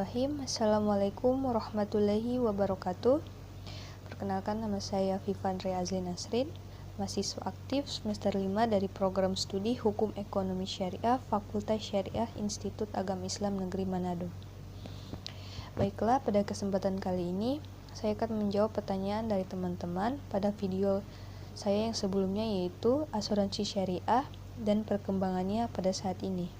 Bismillahirrahmanirrahim. Assalamualaikum warahmatullahi wabarakatuh. Perkenalkan, nama saya Vivaan Azli Nasrin, mahasiswa aktif semester 5 dari program studi Hukum Ekonomi Syariah Fakultas Syariah Institut Agama Islam Negeri Manado. Baiklah, pada kesempatan kali ini saya akan menjawab pertanyaan dari teman-teman pada video saya yang sebelumnya, yaitu asuransi syariah dan perkembangannya pada saat ini.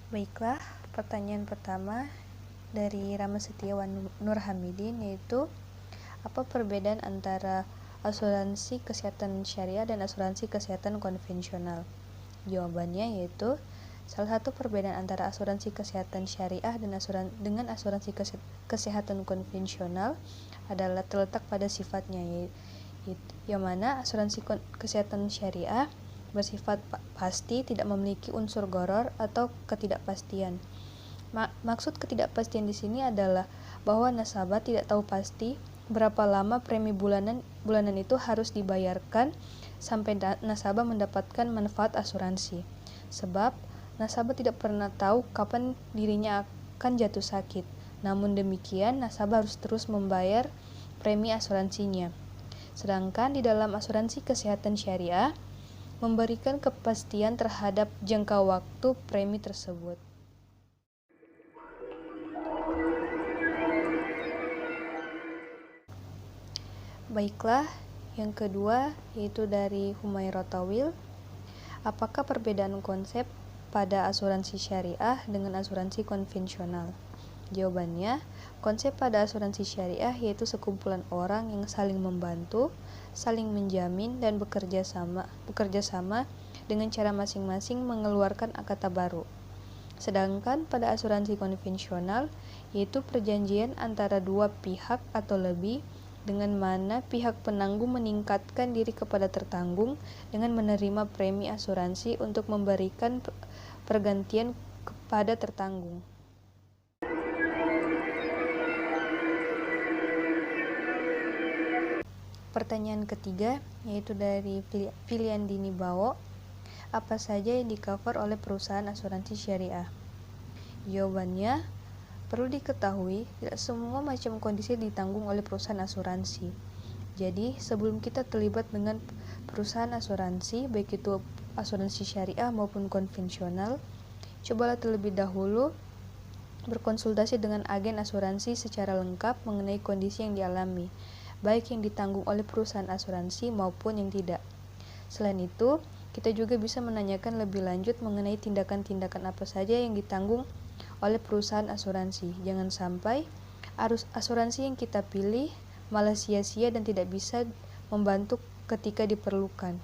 Baiklah, pertanyaan pertama dari Rama Setiawan Nur Hamidin, yaitu apa perbedaan antara asuransi kesehatan syariah dan asuransi kesehatan konvensional? Jawabannya yaitu salah satu perbedaan antara asuransi kesehatan syariah dan asuransi kesehatan konvensional adalah terletak pada sifatnya, yang mana asuransi kesehatan syariah bersifat pasti, tidak memiliki unsur gharar atau ketidakpastian. Maksud ketidakpastian di sini adalah bahwa nasabah tidak tahu pasti berapa lama premi bulanan itu harus dibayarkan sampai nasabah mendapatkan manfaat asuransi. Sebab nasabah tidak pernah tahu kapan dirinya akan jatuh sakit. Namun demikian, nasabah harus terus membayar premi asuransinya. Sedangkan di dalam asuransi kesehatan syariah memberikan kepastian terhadap jangka waktu premi tersebut. Baiklah, yang kedua yaitu dari Humairah Tawil. Apakah perbedaan konsep pada asuransi syariah dengan asuransi konvensional? Jawabannya, konsep pada asuransi syariah yaitu sekumpulan orang yang saling membantu, saling menjamin, dan bekerja sama dengan cara masing-masing mengeluarkan akata baru. Sedangkan pada asuransi konvensional yaitu perjanjian antara dua pihak atau lebih, dengan mana pihak penanggung meningkatkan diri kepada tertanggung dengan menerima premi asuransi untuk memberikan pergantian kepada tertanggung. Pertanyaan ketiga yaitu dari Pilihan Dini Bawo. Apa saja yang di-cover oleh perusahaan asuransi syariah? Jawabannya, perlu diketahui tidak semua macam kondisi ditanggung oleh perusahaan asuransi. Jadi, sebelum kita terlibat dengan perusahaan asuransi, baik itu asuransi syariah maupun konvensional, cobalah terlebih dahulu berkonsultasi dengan agen asuransi secara lengkap mengenai kondisi yang dialami, baik yang ditanggung oleh perusahaan asuransi maupun yang tidak. Selain itu, kita juga bisa menanyakan lebih lanjut mengenai tindakan-tindakan apa saja yang ditanggung oleh perusahaan asuransi. Jangan sampai asuransi yang kita pilih malah sia-sia dan tidak bisa membantu ketika diperlukan.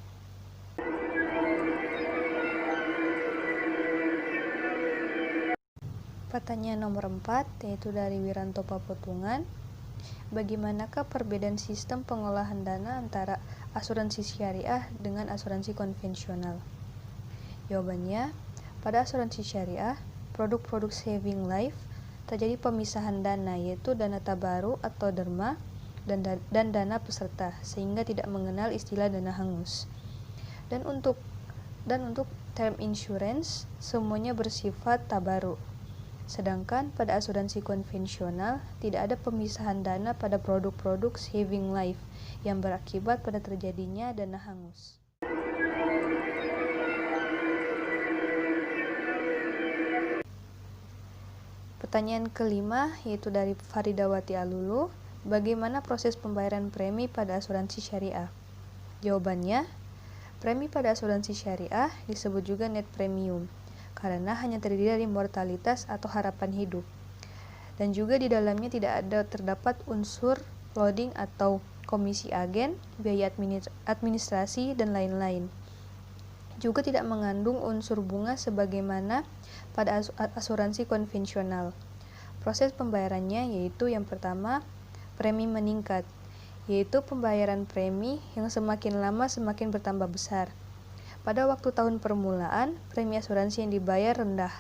Pertanyaan nomor 4 yaitu dari Wiranto Papotungan. Bagaimanakah perbedaan sistem pengolahan dana antara asuransi syariah dengan asuransi konvensional? Jawabannya, pada asuransi syariah, produk-produk saving life terjadi pemisahan dana, yaitu dana tabaru atau derma dan dana peserta, sehingga tidak mengenal istilah dana hangus. Dan untuk term insurance, semuanya bersifat tabaru. Sedangkan pada asuransi konvensional tidak ada pemisahan dana pada produk-produk saving life yang berakibat pada terjadinya dana hangus. Pertanyaan kelima yaitu dari Faridawati Alulu. Bagaimana proses pembayaran premi pada asuransi syariah? Jawabannya, premi pada asuransi syariah disebut juga net premium karena hanya terdiri dari mortalitas atau harapan hidup. Dan juga di dalamnya tidak ada terdapat unsur loading atau komisi agen, biaya administrasi, dan lain-lain. Juga tidak mengandung unsur bunga sebagaimana pada asuransi konvensional. Proses pembayarannya yaitu yang pertama, premi meningkat, yaitu pembayaran premi yang semakin lama semakin bertambah besar. Pada waktu tahun permulaan, premi asuransi yang dibayar rendah,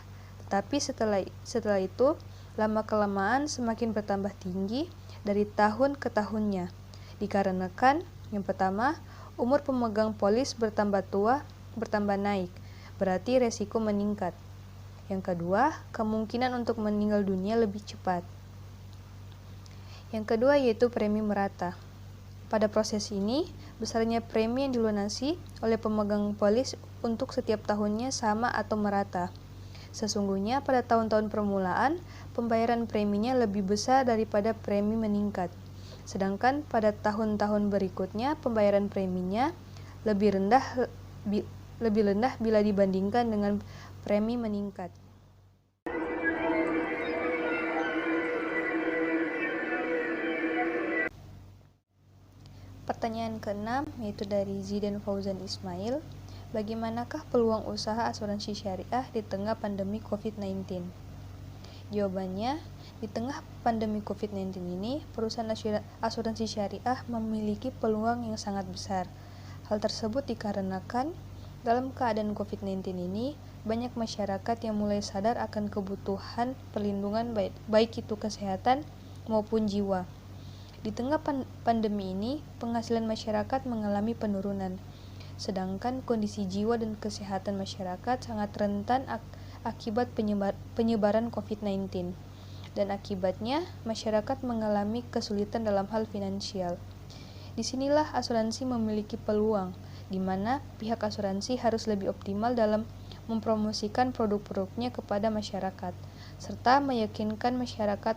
tetapi setelah itu, lama-kelamaan semakin bertambah tinggi dari tahun ke tahunnya. Dikarenakan, yang pertama, umur pemegang polis bertambah tua bertambah naik, berarti resiko meningkat. Yang kedua, kemungkinan untuk meninggal dunia lebih cepat. Yang kedua yaitu premi merata. Pada proses ini, besarnya premi yang dilunasi oleh pemegang polis untuk setiap tahunnya sama atau merata. Sesungguhnya pada tahun-tahun permulaan, pembayaran preminya lebih besar daripada premi meningkat. Sedangkan pada tahun-tahun berikutnya, pembayaran preminya lebih rendah bila dibandingkan dengan premi meningkat. Pertanyaan keenam yaitu dari Zidan Fauzan Ismail. Bagaimanakah peluang usaha asuransi syariah di tengah pandemi COVID-19? Jawabannya, di tengah pandemi COVID-19 ini, perusahaan asuransi syariah memiliki peluang yang sangat besar. Hal tersebut dikarenakan dalam keadaan COVID-19 ini, banyak masyarakat yang mulai sadar akan kebutuhan perlindungan baik itu kesehatan maupun jiwa. Di tengah pandemi ini, penghasilan masyarakat mengalami penurunan. Sedangkan kondisi jiwa dan kesehatan masyarakat sangat rentan akibat penyebaran COVID-19. Dan akibatnya, masyarakat mengalami kesulitan dalam hal finansial. Disinilah asuransi memiliki peluang, di mana pihak asuransi harus lebih optimal dalam mempromosikan produk-produknya kepada masyarakat, serta meyakinkan masyarakat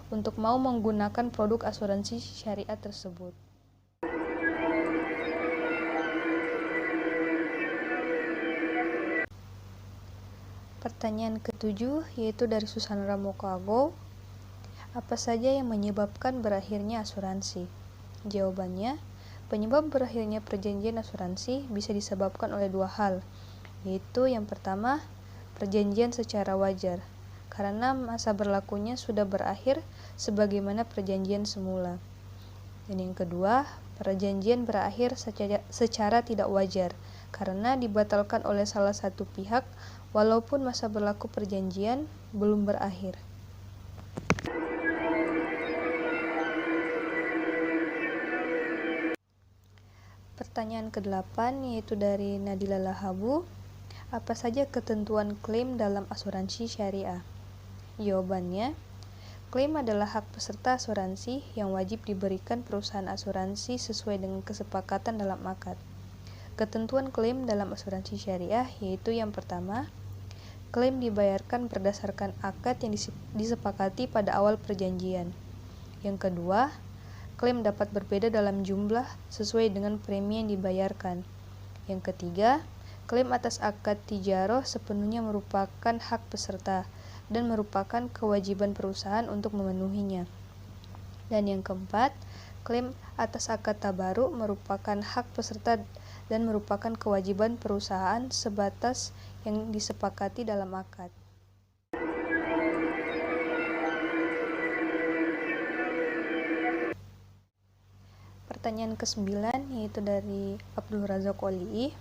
untuk mau menggunakan produk asuransi syariah tersebut. Pertanyaan ketujuh yaitu dari Susan Ramokago. Apa saja yang menyebabkan berakhirnya asuransi? Jawabannya, penyebab berakhirnya perjanjian asuransi bisa disebabkan oleh dua hal, yaitu yang pertama, perjanjian secara wajar, karena masa berlakunya sudah berakhir sebagaimana perjanjian semula. Dan yang kedua, perjanjian berakhir secara tidak wajar, karena dibatalkan oleh salah satu pihak walaupun masa berlaku perjanjian belum berakhir. Pertanyaan ke-8 yaitu dari Nadila Lahabu. Apa saja ketentuan klaim dalam asuransi syariah? Jawabannya, klaim adalah hak peserta asuransi yang wajib diberikan perusahaan asuransi sesuai dengan kesepakatan dalam akad. Ketentuan klaim dalam asuransi syariah yaitu yang pertama, klaim dibayarkan berdasarkan akad yang disepakati pada awal perjanjian. Yang kedua, klaim dapat berbeda dalam jumlah sesuai dengan premi yang dibayarkan. Yang ketiga, klaim atas akad tijaroh sepenuhnya merupakan hak peserta dan merupakan kewajiban perusahaan untuk memenuhinya. Dan yang keempat, klaim atas akad tabaruk merupakan hak peserta dan merupakan kewajiban perusahaan sebatas yang disepakati dalam akad. Pertanyaan ke-9 yaitu dari Abdul Razak Wali'i.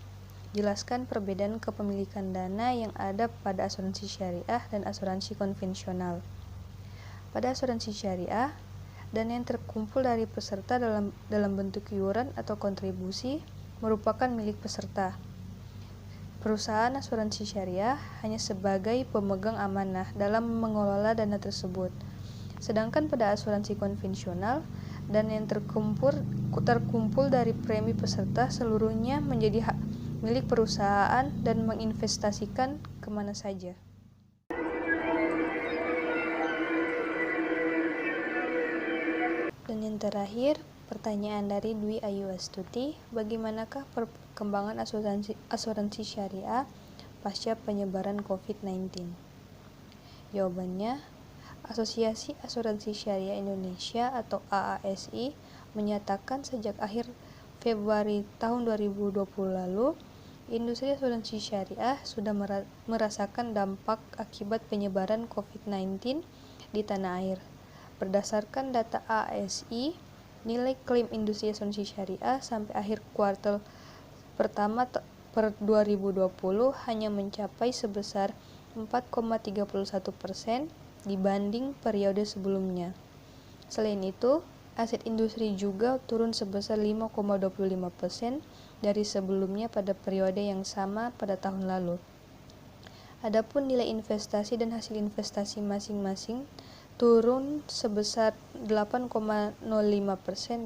Jelaskan perbedaan kepemilikan dana yang ada pada asuransi syariah dan asuransi konvensional. Pada asuransi syariah, dana yang terkumpul dari peserta dalam bentuk iuran atau kontribusi merupakan milik peserta. Perusahaan asuransi syariah hanya sebagai pemegang amanah dalam mengelola dana tersebut. Sedangkan pada asuransi konvensional, dana yang terkumpul dari premi peserta seluruhnya menjadi hak milik perusahaan dan menginvestasikan kemana saja. Dan yang terakhir, pertanyaan dari Dwi Ayu Astuti, bagaimanakah perkembangan asuransi syariah pasca penyebaran COVID-19? Jawabannya, Asosiasi Asuransi Syariah Indonesia atau AASI menyatakan sejak akhir Februari tahun 2020 lalu, industri asuransi syariah sudah merasakan dampak akibat penyebaran COVID-19 di tanah air. Berdasarkan data AASI, nilai klaim industri asuransi syariah sampai akhir kuartal pertama per 2020 hanya mencapai sebesar 4,31% dibanding periode sebelumnya. Selain itu, aset industri juga turun sebesar 5,25% dari sebelumnya pada periode yang sama pada tahun lalu. Adapun nilai investasi dan hasil investasi masing-masing turun sebesar 8,05%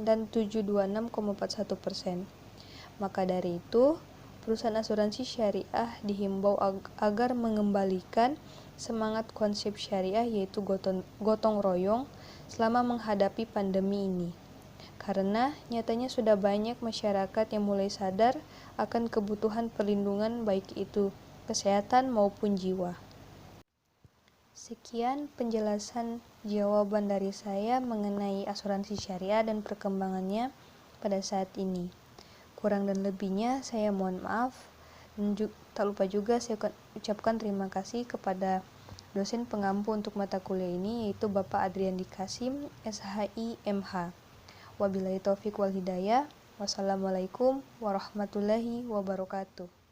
dan 726,41%. Maka dari itu, perusahaan asuransi syariah dihimbau agar mengembalikan semangat konsep syariah, yaitu gotong royong selama menghadapi pandemi ini. Karena nyatanya sudah banyak masyarakat yang mulai sadar akan kebutuhan perlindungan baik itu kesehatan maupun jiwa. Sekian penjelasan jawaban dari saya mengenai asuransi syariah dan perkembangannya pada saat ini. Kurang dan lebihnya saya mohon maaf, dan tak lupa juga saya ucapkan terima kasih kepada dosen pengampu untuk mata kuliah ini, yaitu Bapak Adriandi Kasim, SHI MH. Wabillahi taufiq wal hidayah. Wassalamualaikum warahmatullahi wabarakatuh.